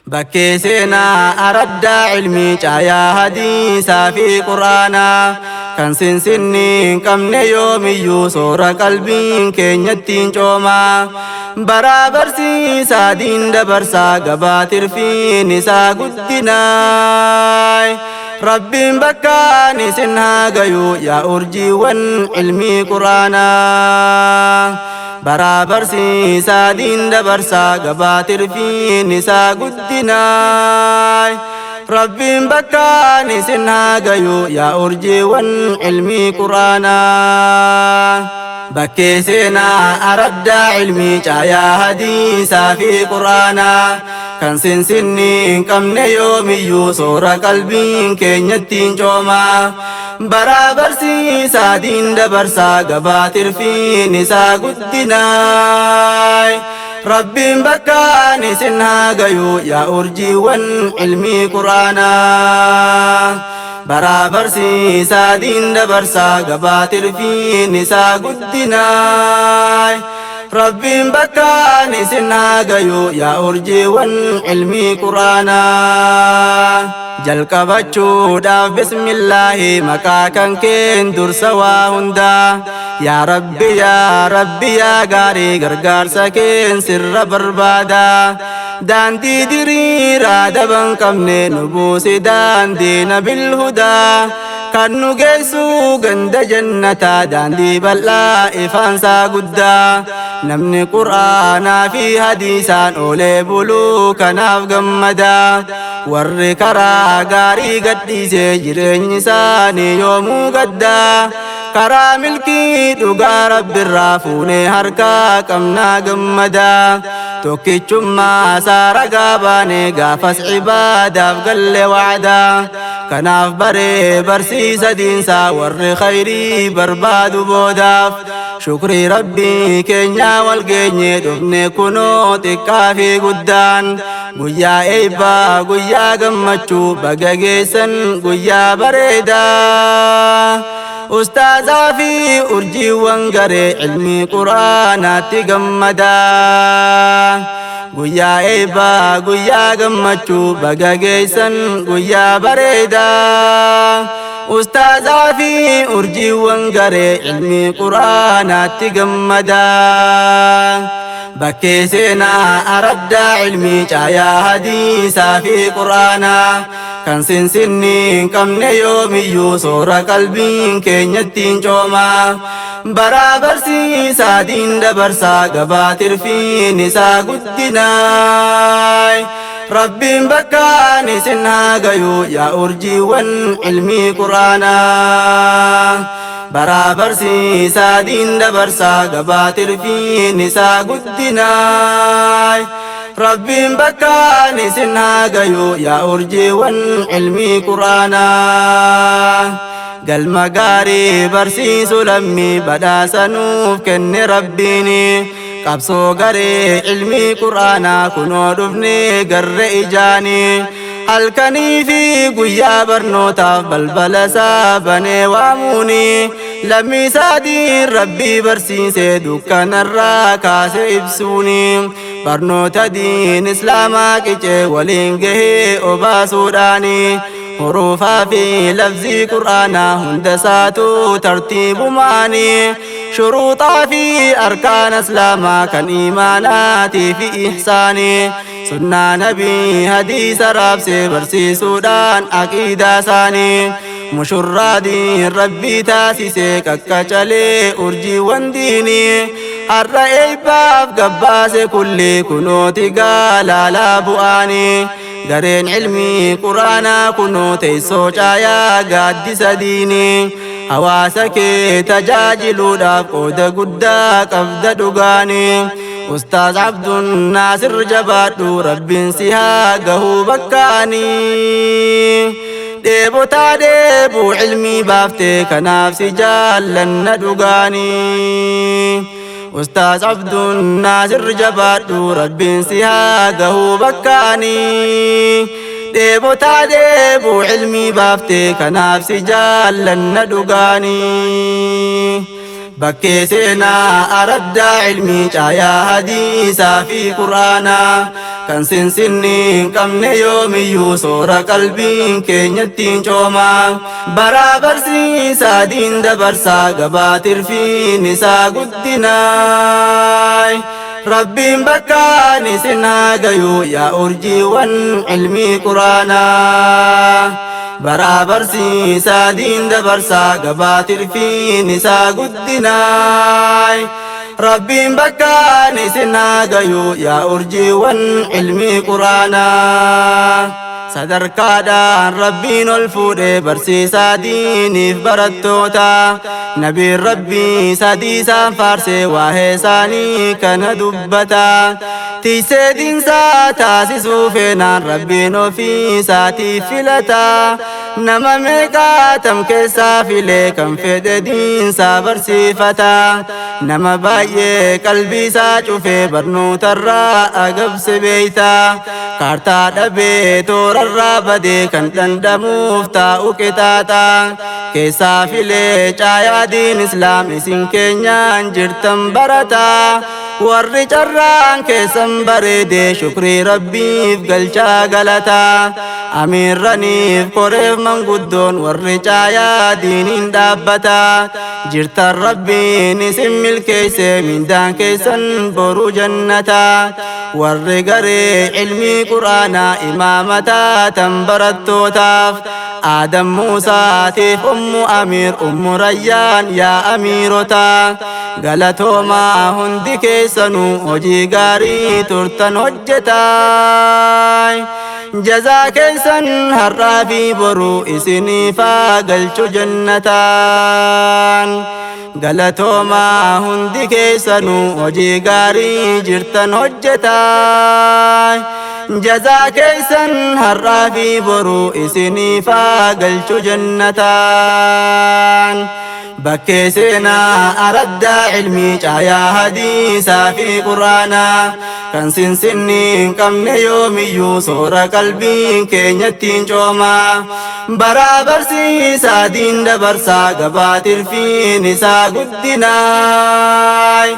بكيسنا أرد علمي جايا حديثا في قرآنا كان سنسنين كم يوم يوسور قلبين كينيتين جوما برابر سيسا دين دبرسا قباتر في نسا قدناي ربي بكاني سنها قيو يا أرجي وان علمي قرآنا برابر سيسا دين دبرسا قباتر في نسا قدناي ربي بكاني سنها قيو يا أرجي وان علمي قرآنا بكيسنا أرد علمي جايا حديثا في قرآنا كان سنسنين كم يوم يوسور قلبين كينيتين جوما برابر سيسا دين دبرسا قباتر في نسا قدناي ربي بكاني سنها قيو يا أرجي وان علمي قرآنا برابر سيسا دين دبرسا قباتر في نسا قدناي ربي بكاني سنها قيو يا أرجي وان علمي قرآنا جل كبچو دا بسم الله مكاكن كين درس واهندا يا ربي يا غاري غرغار سكين سر بربادا داندي دريرا دبن كمني نبوسي داندي بالهدى كانو جيسو غند جنتا داندي بلا إفانسا قدا نمني قرآنا في حديثان أولي بلو كناف غمدا ور كرا غاري قديسي جرين نساني يومو قدا كرا ملكي دوغا رب الرافوني هركا كمنا غمدا توكي چما سارا غاباني غافس عبادا فقل وعدا كناف بري برسي سدينسا ور خيري بربادو بوداف شكري ربي كينيا والكيني دفني كنو تكافي قدان قويا ايبا قويا قمتشو بقا جيسن قويا بريدا أستاذا في أرجي وانقري علمي قرآناتي قمدا قويا ايبا قويا قمتشو بقا جيسن قويا بريدا أستاذا في أرجي وانقري علمي قرآناتي قمدا بكيسنا أرد علمي جايا حديثا في قرآنا كان سنسنين كم يوم يوسور قلبين كينيتين جوما برابر سيسا دين دبرسا قباتر في نسا قدناي ربي بكاني سنها قيو يا أرجي وان علمي قرآنا برابر سيسا دين دبرسا قباتر في نسا قدناي ربي بكاني سنها قيو يا أرجي وان علمي قرآنا قل مقاري برسيس لمي بدا سنوف كن ربيني قبصو قري علمي قرآنا كنو دفني قر إجاني halkanii fi guyyaa barnootaaf balbala saabane waamuni lammii isaanii rabbii barsiisee dukkanarraa kaase ibsuuni barnoota diin islaamaa qicee waliin gahee obaasuudhaani huruufaa fi lafzii qur'aanaa hunda isaatu tartiibumaani shuruuxaa fi arkaan islaamaa kan iimaanaatii fi ihsaanii sunnaa nabii hadiisa raabsee barsiisuudhaan aqiidaa isaanii mushurraadii rabbii taasisee kakkacalee urjiiwwan diinii har'a eebbaaf gabbaase kulli kunooti gaalaalaa bu'aanii gareen ilmii quraanaa kunoo teessoo caayaa gaaddisa diinii hawaasa kee tajaajiluudhaaf qooda guddaa qabda dhugaanii Ustaaz Abdun Naasir jabaadhu rabbiin si haa gahuu bakkaanii dheebotaa dheebuu ilmii baaftee kanaaf si jaallanna dhugaanii Ustaaz Abdun Naasir jabaadhu rabbiin si haa gahuu bakkaanii dheebotaa dheebuu ilmii baaftee kanaaf si jaallanna dhugaanii bakkee seenaa araddaa ilmii caayaa hadiisaa fi quraanaa kan sinsinni hin qabne yoomiyyuu soora qalbiin keenyattiin coomaa baraa barsiisaa diin dabarsaa gabaatirfiin isaa guddinaay rabbiin bakkaan isin haa gayuu yaa urjiiwwan ilmii quraanaa baraa barsiisaa diin dabarsaa gabaatirfiin isaa guddinaay rabbiin bakkaan isin haa gayuu yaa urjiiwwan ilmii quraanaa sadarkaadhaan rabbiin ol fuudhee barsiisaa diiniif barattoota nabiin rabbii sadii isaan faarsee waa'ee isaanii kana dubbata tiisee diinsaa taasisuu feenaan rabbiin ofii isaatiif filata nama meeqaatam keessaa filee kan fedhe diinsaa barsiifata nama baay'ee qalbii isaa cufee barnootarraa agabse beeyta kaartaa dhabee toorarraa badee kan dhandhamuuf taa'u qixaaxa keessaa filee caayaa diin islaam isin keenyaan jirtan barata warri carraan keessan bareedee shukrii rabbiif galchaa galata amiirraniif koreef manguddoon warri caayaa diiniin dhaabbata jirtan rabbiin isin milkeesse mindaan keessan boruu jannata warri garee ilmii quraanaa imaamataa tan barattootaaf Adam Muusaatiif ummu Amiir ummu Rayyaan yaa amiirota galatoomaa hundi keessanuu hojii gaarii turtan hojjetaa jazaa keessan har'aa fi boruu isiniif haa galchu jannataan galatoomaa hundi keessanuu hojii gaarii jirtan hojjetaa jazaa keessan har'aa fi boruu isiniif haa galchu jannataan bakkee seenaa araddaa ilmii caayaa hadiisaa fi quraanaa kan sinsinni hin qabne yoomiyyuu soora qalbiin keenyattiin coomaa baraa barsiisaa diin dabarsaa gabaatirfiin isaa guddinaay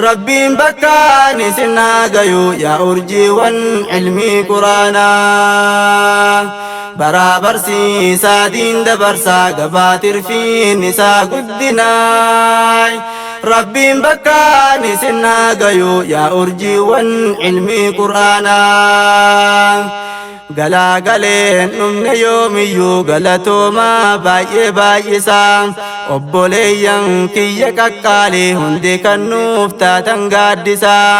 rabbiin bakkaan isin haa gayuu yaa urjiiwwan ilmii quraanaa baraa barsiisaa diin dabarsaa gabaatirfiin isaa guddinaay rabbiin bakkaan isin haa gayuu yaa urjiiwwan ilmii quraanaa galagaleen dhumne yoomiyyuu galatoomaa baay'ee baay'isaa obboleeyyan kiyya qaqqaalee hundi kan nuuf taatan gaaddisaa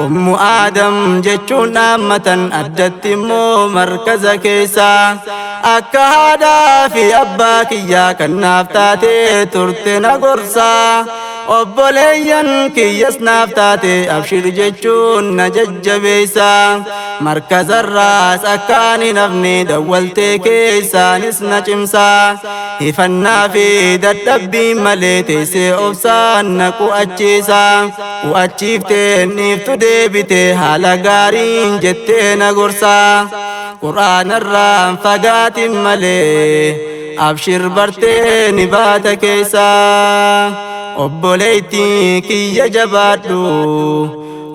ummu Aadam jechuun dhaammatan addatti immoo markaza keessaa akka haadhaa fi abbaa kiyyaa kan naaf taatee turte na gorsaa obboleeyyan kiyyas naaf taate abshir jechuun na jajjabeessaa markazarraas akkaan hin hafne dawwaltee keessaanis na cimsaa hifannaa fi dadhabbiin malee teessee obsaan na qu'achiisaa qu'achiifteen dhiiftu deebitee haala gaariin jettee na gorsaa quraanarraan fagaatin malee abshir bartee ni baata keessaa obboleettii kiyya jabaadhu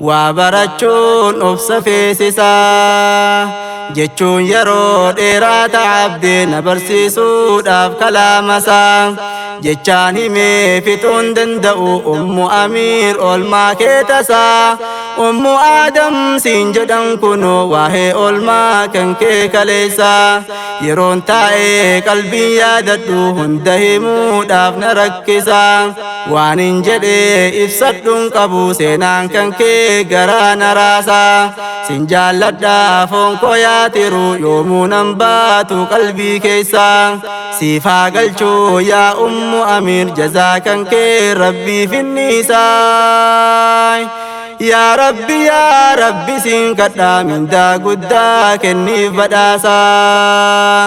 waa barachuun obsa feesisaa jechuun yeroo dheeraa ta'abdee na barsiisuudhaaf kalaamasaa jechaan himee fixuun danda'u ummu Amiir oolmaa keetasaa ummu Aadam siin jedhan kunoo waa'ee oolmaa kan kee kaleessaa yeroon taa'ee qalbii yaadadhu hunda himuudhaaf na rakkisaa waan hin jedhee ibsadhuun qabu seenaan kan kee garaa na raasaa sin jaalladhaa foon koo yaatiru yoomuu nan baatu qalbii keessaa siif haa galchuu yaa ummu Amiir jazaa kan kee rabbii finniisaa yaa rabbi siin kadhaa mindaa guddaa kenniif badhaasaa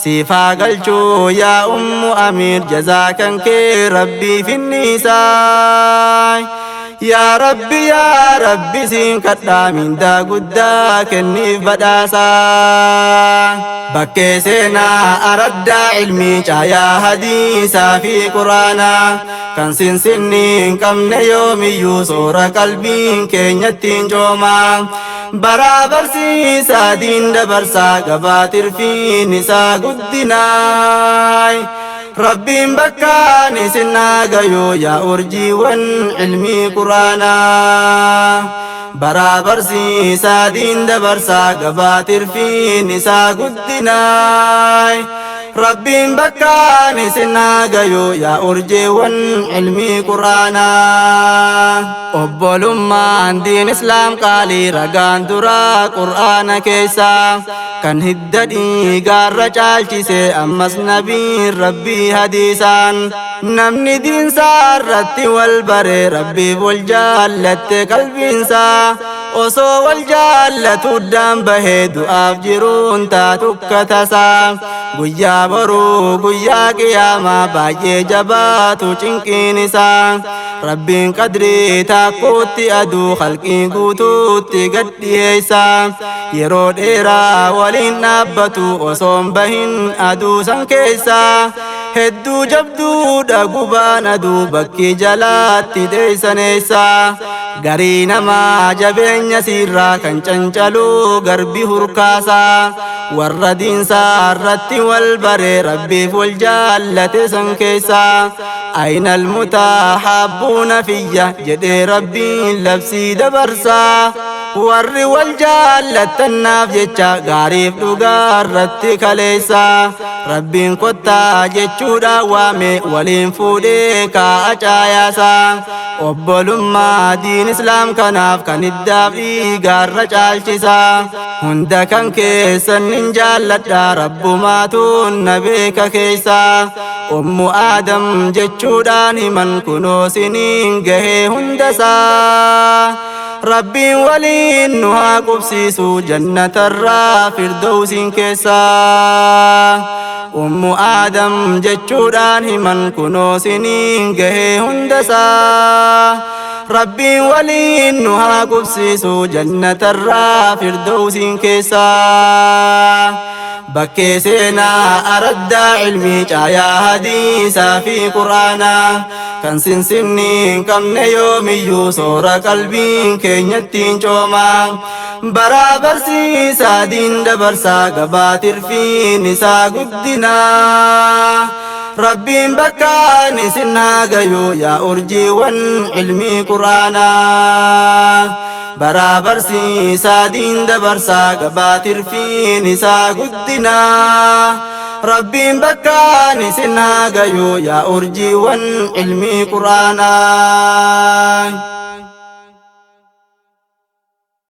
siif haa galchuu yaa ummu Amiir jazaa kan kee rabbii finniisaa يا ربي سين كدا من دا قدا كني بداسا بكي سينا أرد علمي يا حديثا في قرانا كان سنين كم يومي يوسور قلبي كينيتين جوما برابر سيسا دين دبرسا قباتر في نسا قدناي ربي بكاني سنا غيو يا أرجي وان علمي قرانا برابر سيسا دين دبرسا قباتر في نسا قدناي ربي بكاني سنا غيو يا أرجي وان علمي قرانا أبولمان دين إسلام قالي رقان درا قرآن كيسا كان هددي قار جالتي أمس نبي ربي حديثان نمني دين سارتي والبري ربي والجالت قلبي انسا osoo wal jaallatuudhaan bahee du'aaf jiruun taatuka tasaa guyyaa boruu guyyaa qiyaamaa baay'ee jabaatu cinqiin isaa rabbiin qadrii taakkuutti aduu khalqii guutuutti gad dhiyeessaa yeroo dheeraa waliin dhaabbatu osoon bahin aduu san keessaa hedduu jabduudha gubaan aduu bakki jalaatti deeysaneessaa garii namaa jabeenya sirraa kan cancalu garbi hurkaasaa warra diinsaa irratti wal baree rabbiif wal jaallate san keessaa aynal mutaahabbuuna fiyya jedhee rabbiin labsii dabarsaa warri wal jaallatannaaf jecha gaariif dhugaa irratti kaleessaa rabbiin kottaa jechuudha waame waliin fuudhee kaa'a caayaasaa obbolummaa diin islaam kanaaf kan iddaaf dhiigaarra caalchisaa hunda kan keessan nin jaalladha rabbumaatuun na beeka keessaa ummu aadam jechuudhaan himan kunoo siniin gahee hundasaa rabbiin waliin nu haa qubsiisu jannatarraa firdawsiin keessaa ummu aadam jechuudhaan himan kunoo siniin gahee hundasaa rabbiin waliin nu haa qubsiisu jannatarraa firdawsiin keessaa bakkee seenaa araddaa ilmii caayaa hadiisaa fi quraanaa kan sinsinniin qabne yoomiyyuu soora qalbiin keenyattiin coomaa baraa barsiisaa diin dabarsaa gabaatirfiin isaa guddinaa rabbiin bakkaan isin haa gayuu yaa urjiiwwan ilmii quraanaa baraa barsiisaa diin dabarsaa gabaatirfiin isaa guddinaa rabbiin bakkaan isin haa gayuu yaa urjiiwwan ilmii quraanaa